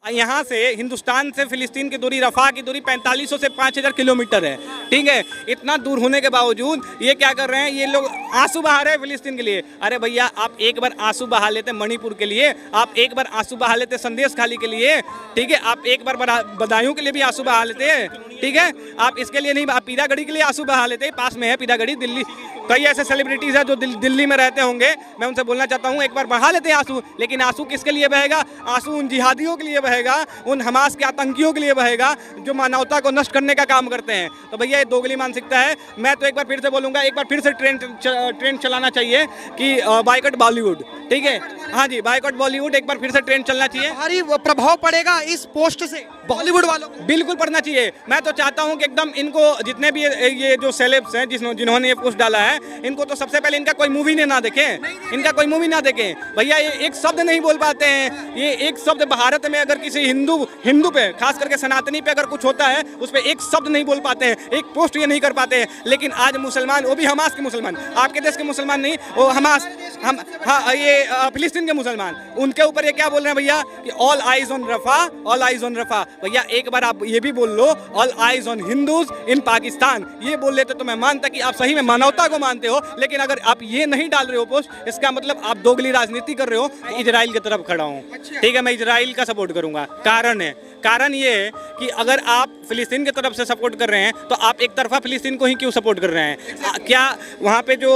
यहाँ से हिंदुस्तान से फिलिस्तीन की दूरी, रफा की दूरी 4500 से 5000 किलोमीटर है। ठीक है, इतना दूर होने के बावजूद ये क्या कर रहे हैं, ये लोग आंसू बहा रहे हैं फिलिस्तीन के लिए। अरे भैया, आप एक बार आंसू बहा लेते मणिपुर के लिए, आप एक बार आंसू बहा लेते संदेश खाली के लिए, ठीक है, आप एक बार बदायूं के लिए भी आंसू बहा लेते हैं, ठीक है, आप इसके लिए नहीं, आप पीरागढ़ी के लिए आंसू बहा लेते हैं। पास में है पीरागढ़ी, दिल्ली, कई ऐसे सेलिब्रिटीज हैं जो दिल्ली में रहते होंगे, मैं उनसे बोलना चाहता हूँ एक बार बहा लेते हैं आंसू। लेकिन आंसू किसके लिए बहेगा? आंसू उन जिहादियों के लिए बहेगा, उन हमास के आतंकियों के लिए बहेगा जो मानवता को नष्ट करने का काम करते हैं। तो भैया ये दोगली मानसिकता है। मैं तो एक बार फिर से बोलूँगा, एक बार फिर से ट्रेंड चलाना चाहिए कि बायकॉट बॉलीवुड, ठीक है, हाँ जी, बायकॉट बॉलीवुड, एक बार फिर से ट्रेंड चलना चाहिए। भारी प्रभाव पड़ेगा इस पोस्ट से बॉलीवुड वालों को? बिल्कुल पढ़ना चाहिए। मैं तो चाहता हूं कि एकदम इनको, जितने भी ये जो सेलेब्स हैं जिन्होंने ये पोस्ट डाला है, इनको तो सबसे पहले इनका कोई मूवी ना देखें, इनका कोई मूवी ना देखें। भैया ये एक शब्द नहीं बोल पाते हैं, ये एक शब्द भारत में अगर किसी हिंदू पे, खास करके सनातनी पे अगर कुछ होता है, उस पर एक शब्द नहीं बोल पाते हैं, एक पोस्ट ये नहीं कर पाते हैं। लेकिन आज मुसलमान, वो भी हमास के मुसलमान, आपके देश के मुसलमान नहीं, वो हमास, हाँ, ये फिलिस्तीन के मुसलमान, उनके ऊपर ये क्या बोल रहे हैं भैया कि all eyes on Rafah, all eyes on Rafah. भैया एक बार आप ये भी बोल लो, all eyes on Hindus in Pakistan, ये बोल लेते तो मैं मानता कि आप सही में मानवता को मानते हो। लेकिन अगर आप ये नहीं डाल रहे हो पोस्ट, इसका मतलब आप दोगली राजनीति कर रहे हो। इजराइल की तरफ खड़ा हूँ, ठीक है, मैं इजराइल का सपोर्ट करूंगा। कारण ये है कि अगर आप फिलिस्तीन की तरफ से सपोर्ट कर रहे हैं तो आप एक तरफा फिलिस्तीन को ही क्यों सपोर्ट कर रहे हैं? क्या वहाँ पे जो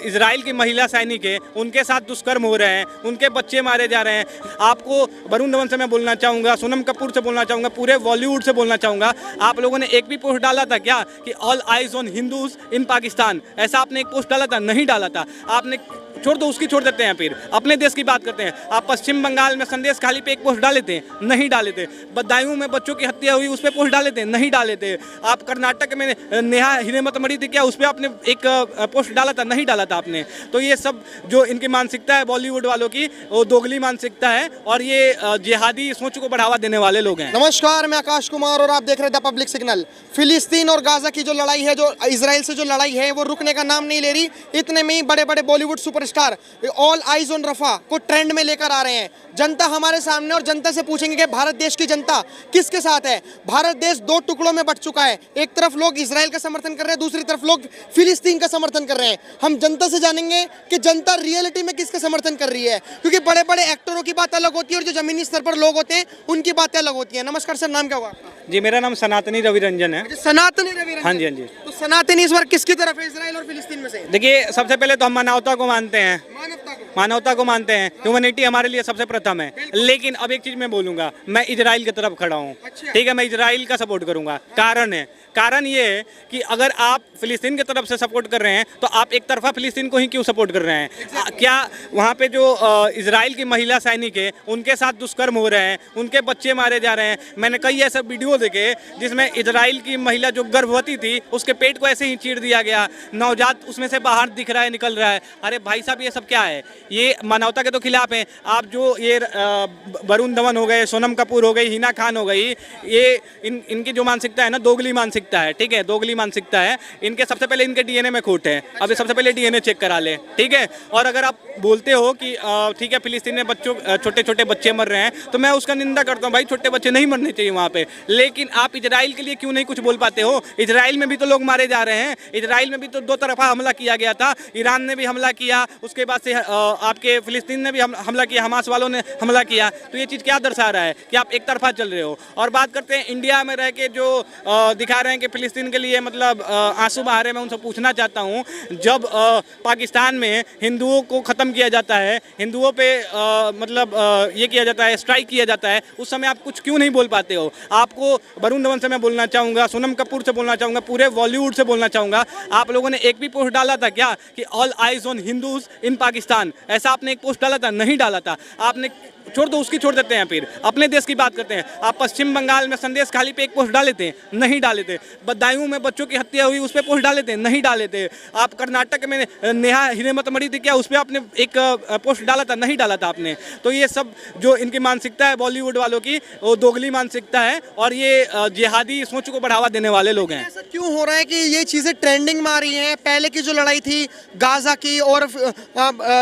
इजराइल की महिला सैनिक है, उनके साथ दुष्कर्म हो रहे हैं, उनके बच्चे मारे जा रहे हैं? आपको वरुण धवन से मैं बोलना चाहूँगा, सोनम कपूर से बोलना चाहूँगा, पूरे बॉलीवुड से बोलना चाहूँगा, आप लोगों ने एक भी पोस्ट डाला था क्या कि all eyes on Hindus in Pakistan? ऐसा आपने एक पोस्ट डाला था? नहीं डाला था आपने। छोड़ दो, उसकी छोड़ देते हैं, फिर अपने देश की बात करते हैं। आप पश्चिम बंगाल में संदेश खाली पे एक पोस्ट डाले थे? नहीं डाले थे। बदायूं में बच्चों की हत्या हुई, उस पर पोस्ट डाले थे? नहीं डाले थे। आप कर्नाटक में नेहा हिरेमत मरी थी, क्या उस पर आपने एक पोस्ट डाला था? नहीं डाला था आपने। तो ये सब जो इनकी मानसिकता है बॉलीवुड वालों की, वो दोगली मानसिकता है और ये जिहादी सोच को बढ़ावा देने वाले लोग हैं। नमस्कार, मैं आकाश कुमार और आप देख रहे हैं द पब्लिक सिग्नल। फिलिस्तीन और गाजा की जो लड़ाई है, जो इजराइल से जो लड़ाई है, वो रुकने का नाम नहीं ले रही। इतने में ही बड़े बड़े Bollywood superstar all eyes on Rafah को ट्रेंड में लेकर आ रहे हैं। जनता हमारे सामने, और जनता से पूछेंगे कि भारत देश की जनता किसके साथ है। भारत देश दो टुकड़ों में बट चुका है। एक तरफ लोग इजराइल का समर्थन कर रहे हैं, दूसरी तरफ लोग फिलिस्तीन का समर्थन कर रहे हैं। हम जनता से जानेंगे कि जनता रियलिटी में किसका समर्थन कर रही है, क्योंकि बड़े बड़े एक्टरों की बात अलग होती है और जो जमीनी स्तर पर लोग होते हैं उनकी बातें अलग होती है। नमस्कार सर, नाम क्या हुआ आपका? जी, मेरा नाम सनातनी रविरंजन है। सनातनी रविरंजन? हाँ जी, हाँ जी। तो सनातनी इस बार किसकी तरफ है, इजराइल और फिलिस्तीन में से? देखिए, सबसे पहले तो हम मानवता को मानते हैं, मानवता को मानते हैं, ह्यूमैनिटी हमारे लिए सबसे प्रथम है। लेकिन अब एक चीज मैं बोलूंगा, मैं इजराइल की तरफ खड़ा हूँ, ठीक है, मैं इजराइल का सपोर्ट करूंगा। कारण ये है कि अगर आप फिलिस्तीन की तरफ से सपोर्ट कर रहे हैं तो आप एक तरफा फिलिस्तीन को ही क्यों सपोर्ट कर रहे हैं? क्या वहाँ पे जो इजराइल की महिला सैनिक है, उनके साथ दुष्कर्म हो रहे हैं, उनके बच्चे मारे जा रहे हैं? मैंने कई ऐसे वीडियो देखे जिसमें इजराइल की महिला जो गर्भवती थी, उसके पेट को ऐसे ही चीर दिया गया, नवजात उसमें से बाहर दिख रहा है, निकल रहा है। अरे भाई साहब, ये सब क्या है? ये मानवता के तो खिलाफ है। आप जो ये वरुण धवन हो गए, सोनम कपूर हो गई, हिना खान हो गई, ये इनकी जो मानसिकता है ना, दोगली मानसिकता है, ठीक है, दोगली मानसिकता है इनके। सबसे पहले इनके डीएनए में खोट है, अभी सबसे पहले डीएनए चेक करा ले, ठीक है। और अगर आप बोलते हो कि ठीक है, फिलिस्तीन में बच्चों, छोटे छोटे बच्चे मर रहे हैं, तो मैं उसका निंदा करता हूँ। भाई, छोटे बच्चे नहीं मरने चाहिए वहाँ पे। लेकिन आप इजराइल के लिए क्यों नहीं कुछ बोल पाते हो? इजराइल में भी तो लोग मारे जा रहे हैं, इजराइल में भी तो दो तरफा हमला किया गया था। ईरान ने भी हमला किया, उसके बाद से आपके फिलिस्तीन ने भी हमला किया, हमास वालों ने हमला किया। तो ये चीज़ क्या दर्शा रहा है कि आप एक तरफा चल रहे हो। और बात करते हैं इंडिया में रह के जो दिखा रहे हैं कि फिलिस्तीन के लिए मतलब आंसू बहा रहे हैं, मैं उनसे पूछना चाहता हूँ, जब पाकिस्तान में हिंदुओं को ख़त्म किया जाता है, हिंदुओं पे ये किया जाता है, स्ट्राइक किया जाता है, उस समय आप कुछ क्यों नहीं बोल पाते हो? आपको वरुण धवन से मैं बोलना चाहूँगा, सोनम कपूर से बोलना चाहूँगा, पूरे बॉलीवुड से बोलना चाहूँगा, आप लोगों ने एक भी पोस्ट डाला था क्या कि all eyes on Hindus in Pakistan? ऐसा आपने एक पोस्ट डाला था? नहीं डाला था आपने। छोड़ दो, उसकी छोड़ देते हैं, फिर अपने देश की बात करते हैं। आप पश्चिम बंगाल में संदेश खाली पे एक पोस्ट डाले थे? नहीं डाले थे। बदायूं में बच्चों की हत्या हुई, उस पर पोस्ट डाले थे? नहीं डाले थे। आप कर्नाटक में नेहा हिरेमत मरी थी, क्या उस पर आपने एक पोस्ट डाला था? नहीं डाला था आपने। तो ये सब जो इनकी मानसिकता है बॉलीवुड वालों की, वो दोगली मानसिकता है और ये जिहादी सोच को बढ़ावा देने वाले लोग हैं। ऐसा क्यों हो रहा है कि ये चीज़ें ट्रेंडिंग में आ रही हैं? पहले की जो लड़ाई थी गाजा की और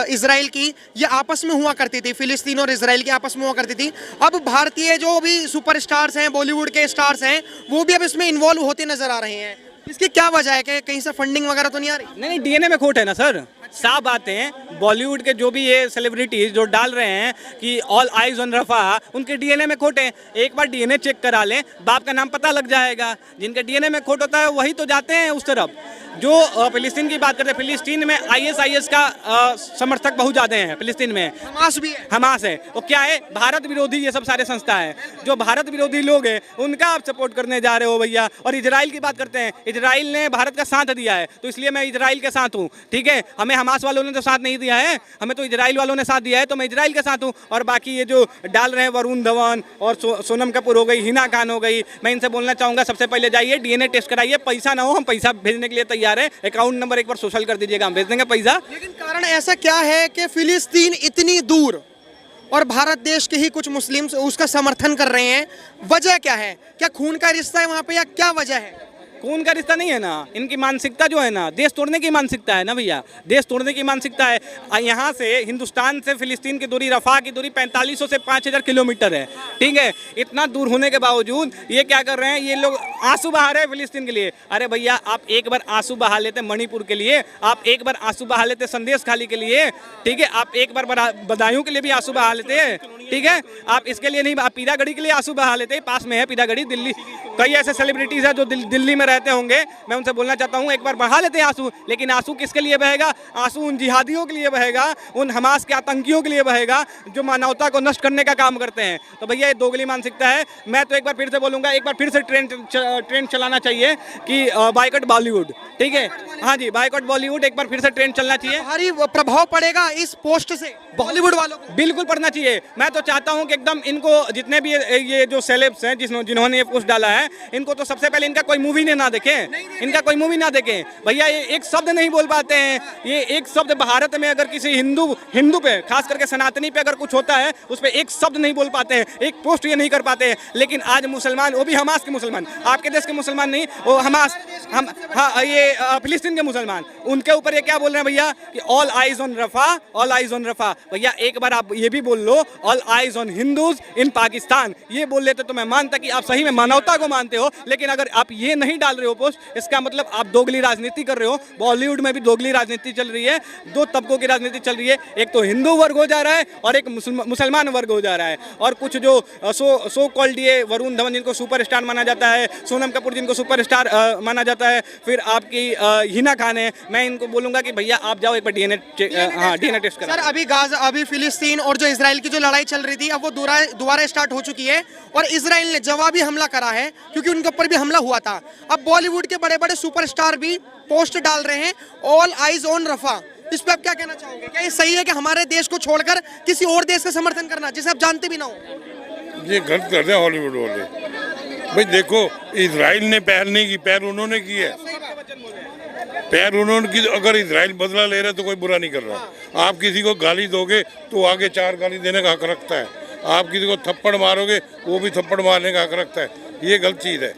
इजराइल की, ये आपस में हुआ करती थी, फिलिस्तीन और इजराइल इसराइल की आपस में हुआ करती थी। अब भारतीय जो भी सुपरस्टार्स हैं, बॉलीवुड के स्टार्स हैं, वो भी अब इसमें इन्वॉल्व होते नजर आ रहे हैं। इसकी क्या वजह है? कि कहीं से फंडिंग वगैरह तो नहीं आ रही? नहीं, डीएनए में खोट है ना सर, साफ बातें हैं। बॉलीवुड के जो भी ये सेलिब्रिटीज जो डाल रहे हैं कि ऑल आइज ऑन रफा, उनके डीएनए में खोट है। एक बार डीएनए चेक करा लें, बाप का नाम पता लग जाएगा। जिनके डीएनए में खोट होता है वही तो जाते हैं उस तरफ। जो फिलिस्तीन की बात करते हैं, फिलिस्तीन में आईएसआईएस का समर्थक बहुत ज़्यादा हैं। फिलिस्तीन में हमास भी है। हमास है, वो क्या है, भारत विरोधी ये सब सारे संस्था है। जो भारत विरोधी लोग हैं उनका आप सपोर्ट करने जा रहे हो भैया। और इजराइल की बात करते हैं, इजराइल ने भारत का साथ दिया है, तो इसलिए मैं इजराइल के साथ हूँ। ठीक है, हमें हमास वालों ने तो साथ नहीं दिया है, हमें तो इजराइल वालों ने साथ दिया है, तो मैं इजराइल के साथ हूँ। और बाकी ये जो डाल रहे हैं वरुण धवन और सोनम कपूर हो गई, हिना खान हो गई, मैं इनसे बोलना चाहूँगा सबसे पहले जाइए डीएनए टेस्ट कराइए। पैसा ना हो, हम पैसा भेजने के लिए तैयार है। अकाउंट नंबर एक बार सोशल कर दीजिएगा, हम भेज देंगे पैसा। लेकिन कारण ऐसा क्या है कि फिलिस्तीन इतनी दूर और भारत देश के ही कुछ मुस्लिम उसका समर्थन कर रहे हैं? वजह क्या है? क्या खून का रिश्ता है वहाँ पे या क्या वजह है? खून का रिश्ता नहीं है ना, इनकी मानसिकता जो है ना, देश तोड़ने की मानसिकता है ना भैया, देश तोड़ने की मानसिकता है। यहाँ से हिंदुस्तान से फिलिस्तीन की दूरी, रफा की दूरी 4500 से 5000 किलोमीटर है। ठीक है, इतना दूर होने के बावजूद ये क्या कर रहे हैं, ये लोग आंसू बहा रहे हैं फिलिस्तीन के लिए। अरे भैया, आप एक बार आंसू बहा लेते मणिपुर के लिए, आप एक बार आंसू बहा लेते संदेश खाली के लिए, ठीक है, आप एक बार बदायूं के लिए भी आंसू बहा लेते हैं। ठीक है, आप इसके लिए नहीं, आप पीरागढ़ी के लिए आंसू बहा लेते, पास में है पीरागढ़ी दिल्ली। कई ऐसे सेलिब्रिटीज हैं जो दिल्ली में रहते होंगे, मैं उनसे बोलना चाहता हूं एक बार बहा लेते हैं आंसू। लेकिन आंसू किसके लिए बहेगा? आंसू उन जिहादियों के लिए बहेगा, उन हमास के आतंकियों के लिए बहेगा जो मानवता को नष्ट करने का काम करते हैं। तो भैया ये दोगली मानसिकता है। मैं तो एक बार फिर से बोलूंगा, एक बार फिर से ट्रेंड चलाना चाहिए कि बाइकॉट बॉलीवुड। ठीक है, हाँ जी, बाइकॉट बॉलीवुड, एक बार फिर से ट्रेंड चलना चाहिए। भारी प्रभाव पड़ेगा इस पोस्ट से बॉलीवुड वालों को? बिल्कुल पढ़ना चाहिए। मैं तो चाहता हूं कि एकदम इनको जितने भी ये जो सेलेब्स हैं जिन्होंने ये पोस्ट डाला है, इनको तो सबसे पहले इनका कोई मूवी ना देखें, इनका कोई मूवी ना देखें। भैया ये एक शब्द नहीं बोल पाते हैं, ये एक शब्द भारत में अगर किसी हिंदू पे, खास करके सनातनी पे अगर कुछ होता है, उस पर एक शब्द नहीं बोल पाते हैं, एक पोस्ट ये नहीं कर पाते हैं। लेकिन आज मुसलमान, वो भी हमास के मुसलमान, आपके देश के मुसलमान नहीं, वो हमास, हाँ ये फिलिस्तीन के मुसलमान, उनके ऊपर ये क्या बोल रहे हैं भैया कि all eyes on Rafah, all eyes on Rafah. भैया एक बार आप ये भी बोल लो, all eyes on Hindus in Pakistan, ये बोल लेते तो मैं मानता कि आप सही में मानवता को मानते हो। लेकिन अगर आप ये नहीं डाल रहे हो पोस्ट, इसका मतलब आप दोगली राजनीति कर रहे हो। बॉलीवुड में भी दोगली राजनीति चल रही है, दो तबकों की राजनीति चल रही है, एक तो हिंदू वर्ग हो जा रहा है और एक मुसलमान वर्ग हो जा रहा है। और कुछ जो सो कॉल्ड ये वरुण धवन जिनको सुपरस्टार माना जाता है, सोनम कपूर जिनको सुपरस्टार माना जाता है, फिर आपकी हिना खान है, मैं इनको बोलूंगा कि भैया आप जाओ एक बार डीएनए टेस्ट करा। सर अभी फिलिस्तीन और जो इसराइल की जो लड़ाई चल रही थी, अब वो दोबारा स्टार्ट हो चुकी है और इसराइल ने जवाबी हमला करा है, क्योंकि उनके ऊपर भी हमला हुआ था। अब बॉलीवुड के बड़े बड़े सुपरस्टार भी पोस्ट डाल रहे हैं ऑल आइज ऑन रफा। इस पे आप क्या कहना चाहोगे? क्या ये सही है कि हमारे देश को छोड़कर किसी और देश का समर्थन करना जिसे आप जानते भी ना हो? ये गलत कर रहे हैं हॉलीवुड वाले। भाई देखो, इजराइल ने पहल नहीं की, पहल उन्होंने की है, पहल उन्होंने की। अगर इजराइल बदला ले रहा है तो कोई बुरा नहीं कर रहा। आप किसी को गाली दोगे तो आगे 4 गाली देने का हक रखता है, आप किसी को थप्पड़ मारोगे वो भी थप्पड़ मारने का हक रखता है। ये गलत चीज़ है,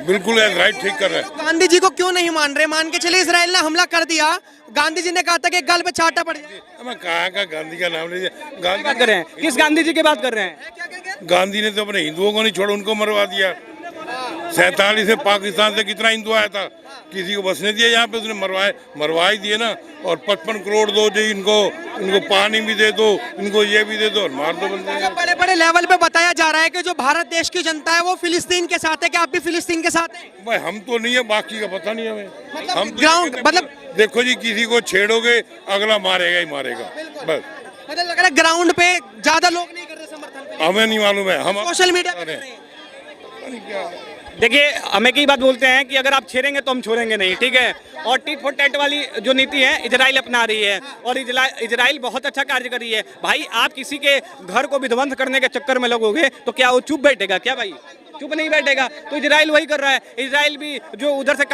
बिल्कुल राइट ठीक कर रहा है। गांधी जी को क्यों नहीं मान रहे? मान के चले इसराइल ने हमला कर दिया, गांधी जी ने कहा था कि गल पे चाटा पड़ जाए। मैं कहाँ का गांधी का नाम लीजिए, गांधी बात कर रहे हैं, किस गांधी जी की बात कर रहे हैं? गांधी ने तो अपने हिंदुओं को नहीं छोड़ा, उनको मरवा दिया। 47 से पाकिस्तान से कितना हिंदू आया था, किसी को बसने दिया यहाँ पे? उसने मरवा ही दिए ना। और 55 करोड़ दो जी इनको पानी भी दे दो, इनको ये भी दे दो और मार दो बंदे। बड़े बड़े लेवल पे बताया जा रहा है कि जो भारत देश की जनता है वो फिलिस्तीन के साथ है। क्या आप भी फिलिस्तीन के साथ हैं? भाई हम तो नहीं है, बाकी का पता नहीं हमें। हम ग्राउंड मतलब देखो जी, किसी को छेड़ोगे अगला मारेगा ही मारेगा, बस। मतलब लग रहा है ग्राउंड पे ज्यादा लोग नहीं कर रहे समर्थन, हमें नहीं मालूम है, हम सोशल मीडिया पे कर रहे हैं। देखिए, हमें की बात बोलते हैं कि अगर आप छेड़ेंगे तो हम छोड़ेंगे नहीं, ठीक है। और टिट फॉर टैट वाली जो नीति है इजराइल अपना रही है और इजराइल बहुत अच्छा कार्य कर रही है। भाई आप किसी के घर को विध्वंस करने के चक्कर में लगोगे तो क्या वो चुप बैठेगा क्या भाई? चुप नहीं बैठेगा। तो इजराइल वही कर रहा है, इजराइल भी जो उधर से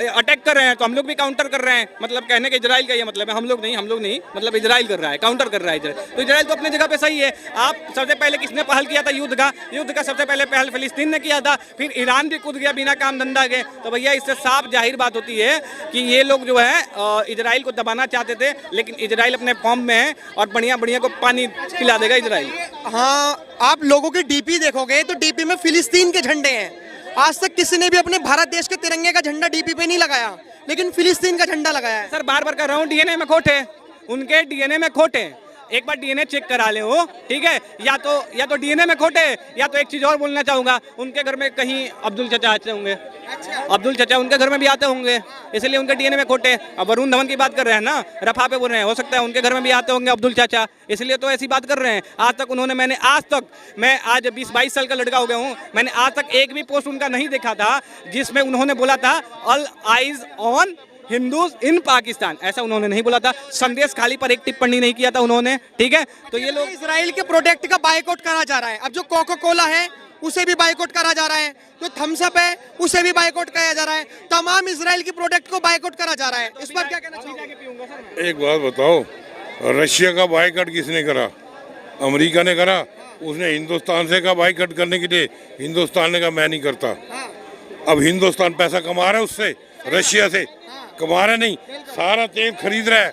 अटैक कर रहे हैं तो हम लोग भी काउंटर कर रहे हैं। मतलब कहने के इजराइल का ये मतलब है, हम लोग नहीं, मतलब इजराइल कर रहा है, काउंटर कर रहा है इजराइल। तो इजराइल तो अपनी जगह पे सही है। आप सबसे पहले किसने पहल किया था युद्ध का सबसे पहले पहल फिलिस्तीन ने किया था, फिर ईरान भी कूद गया बिना काम धंधा के। तो भैया इससे साफ जाहिर बात होती है कि ये लोग जो है इजराइल को दबाना चाहते थे, लेकिन इजराइल अपने फॉर्म में है और बढ़िया को पानी पिला देगा इजराइल। हाँ, आप लोगों के डीपी देखोगे तो डीपी में फिलिस्तीन के झंडे हैं। आज तक किसी ने भी अपने भारत देश के तिरंगे का झंडा डीपी पे नहीं लगाया, लेकिन फिलिस्तीन का झंडा लगाया है। सर बार कर रहा हूँ, डीएनए में खोट है, उनके डीएनए में खोट है। एक बार डीएनए चेक करा ले वो, ठीक है। या तो डीएनए में खोटे, या तो एक चीज और बोलना चाहूंगा, उनके घर में कहीं अब्दुल चचा आते होंगे। अब्दुल चचा उनके घर में भी आते होंगे, इसलिए उनके डीएनए में खोटे। अब वरुण धवन की बात कर रहे हैं ना, रफा पे बोल रहे हैं, हो सकता है उनके घर में भी आते होंगे अब्दुल चाचा, इसलिए तो ऐसी बात कर रहे हैं। आज तक मैं आज 20-22 साल का लड़का हो गया हूँ, मैंने आज तक एक भी पोस्ट उनका नहीं देखा था जिसमें उन्होंने बोला था all eyes on Hindus in Pakistan, ऐसा उन्होंने नहीं बोला था। संदेश खाली पर एक टिप्पणी नहीं किया था उन्होंने, ठीक है। तो ये लोग इजराइल के प्रोडक्ट का बायकॉट करा जा रहा है। अब जो कोका कोला है उसे भी बायकॉट करा जा रहा है, जो थम्स अप है उसे भी बायकॉट किया जा रहा है, तमाम इजराइल की प्रोडक्ट को बायकॉट करा जा रहा है। इस पर क्या कहना चाहोगे? एक बात बताओ, रशिया का बायकॉट किसने करा? अमेरिका ने करा। उसने हिंदुस्तान से कहा बायकॉट करने के लिए, हिंदुस्तान ने कहा मैं नहीं करता। अब हिंदुस्तान पैसा कमा रहा है उससे, रशिया से कमा रहा नहीं, सारा तेल खरीद रहा है,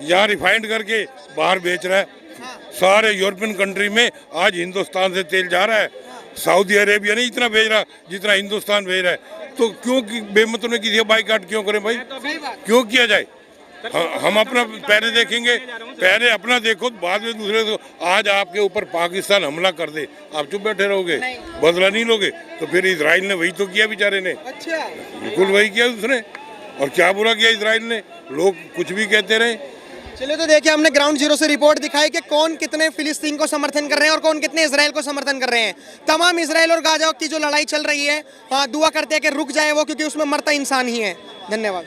यहाँ रिफाइंड करके बाहर बेच रहा है। सारे यूरोपियन कंट्री में आज हिंदुस्तान से तेल जा रहा है। सऊदी अरेबिया नहीं इतना भेज रहा जितना हिंदुस्तान भेज रहा है। तो क्यों बेमतलब में किसी का बाइकाट क्यों करें भाई? क्यों किया जाए? हम अपना पहले देखेंगे, पहले अपना देखो, बाद में दूसरे को। आज आपके ऊपर पाकिस्तान हमला कर दे, आप चुप बैठे रहोगे? बदला नहीं लोगे? तो फिर इजराइल ने वही तो किया बेचारे ने। अच्छा, बिल्कुल वही किया उसने। और क्या बुरा किया इजराइल ने? लोग कुछ भी कहते रहे। चलिए, तो देखिए हमने ग्राउंड जीरो से रिपोर्ट दिखाई कि कौन कितने फिलिस्तीन को समर्थन कर रहे हैं और कौन कितने इजराइल को समर्थन कर रहे हैं। तमाम इजराइल और गाजा की जो लड़ाई चल रही है, हाँ, दुआ करते हैं कि रुक जाए वो, क्योंकि उसमें मरता इंसान ही है। धन्यवाद।